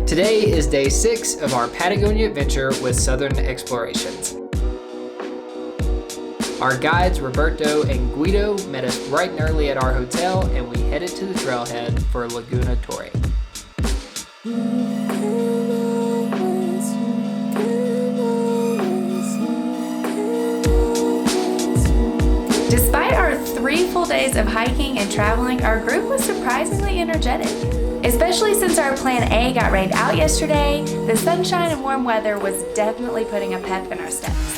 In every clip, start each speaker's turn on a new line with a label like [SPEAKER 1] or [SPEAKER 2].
[SPEAKER 1] Today is day 6 of our Patagonia adventure with Southern Explorations. Our guides Roberto and Guido met us bright and early at our hotel, and we headed to the trailhead for Laguna Torre.
[SPEAKER 2] Despite our 3 full days of hiking and traveling, our group was surprisingly energetic. Especially since our plan A got rained out yesterday, the sunshine and warm weather was definitely putting a pep in our steps.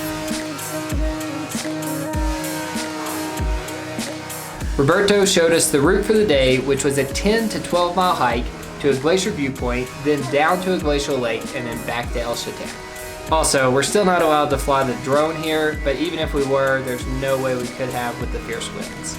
[SPEAKER 1] Roberto showed us the route for the day, which was a 10 to 12 mile hike to a glacier viewpoint, then down to a glacial lake, and then back to El Chalten. Also, we're still not allowed to fly the drone here, but even if we were, there's no way we could have with the fierce winds.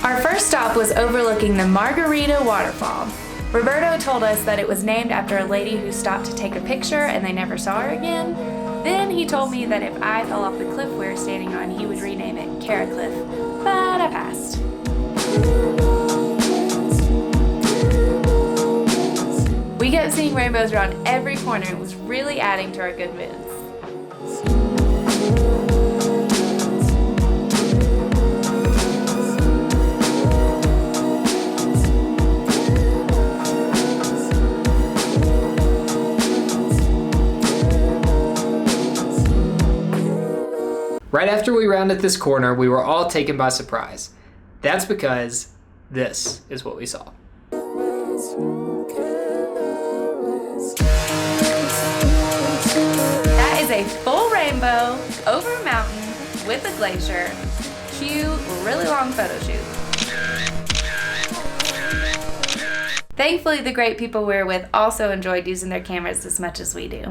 [SPEAKER 2] Our first stop was overlooking the Margarita waterfall. Roberto told us that it was named after a lady who stopped to take a picture and they never saw her again. Then he told me that if I fell off the cliff we were standing on, he would rename it Cara Cliff, but I passed. We kept seeing rainbows around every corner and it was really adding to our good moods.
[SPEAKER 1] Right after we rounded this corner, we were all taken by surprise. That's because this is what we saw.
[SPEAKER 2] That is a full rainbow over a mountain with a glacier. Cue really long photo shoot. Thankfully, the great people we were with also enjoyed using their cameras as much as we do.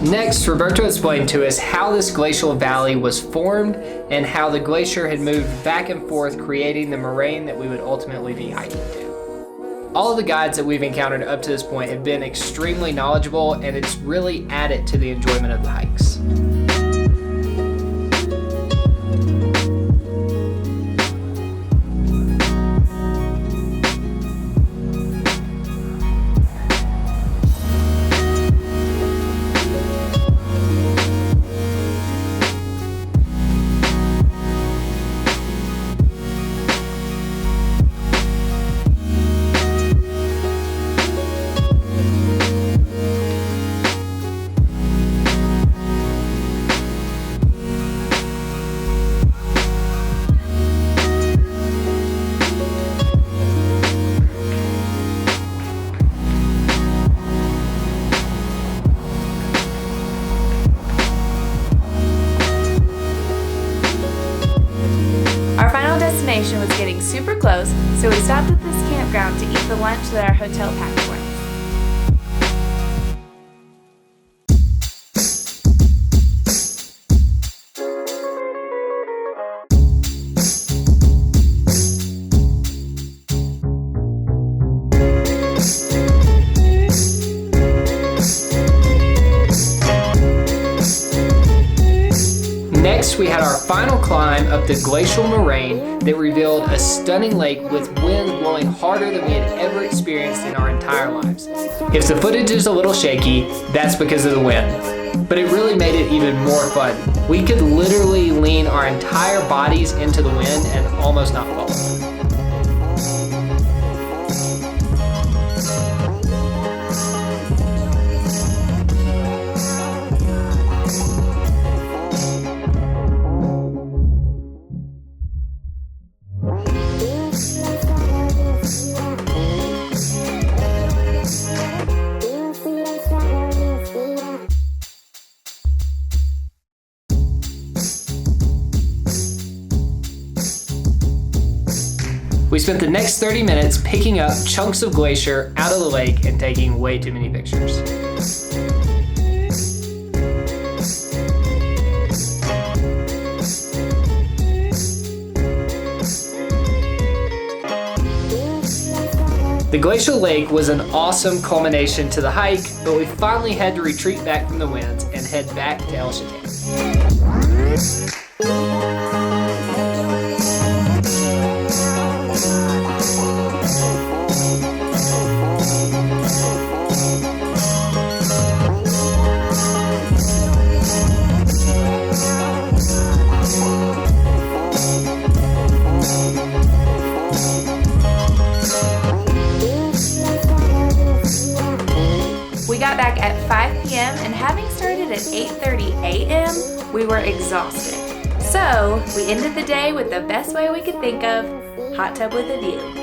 [SPEAKER 1] Next, Roberto explained to us how this glacial valley was formed and how the glacier had moved back and forth, creating the moraine that we would ultimately be hiking to. All of the guides that we've encountered up to this point have been extremely knowledgeable, and it's really added to the enjoyment of the hikes.
[SPEAKER 2] Was getting super close, so we stopped at this campground to eat the lunch that our hotel packed for us.
[SPEAKER 1] Next, we had our final climb up the glacial moraine that revealed a stunning lake with winds blowing harder than we had ever experienced in our entire lives. If the footage is a little shaky, that's because of the wind. But it really made it even more fun. We could literally lean our entire bodies into the wind and almost not fall. We spent the next 30 minutes picking up chunks of glacier out of the lake and taking way too many pictures. The glacial lake was an awesome culmination to the hike, but we finally had to retreat back from the winds and head back to El Chalten.
[SPEAKER 2] We got back at 5 p.m. and having started at 8:30 a.m., we were exhausted. So we ended the day with the best way we could think of, hot tub with a view.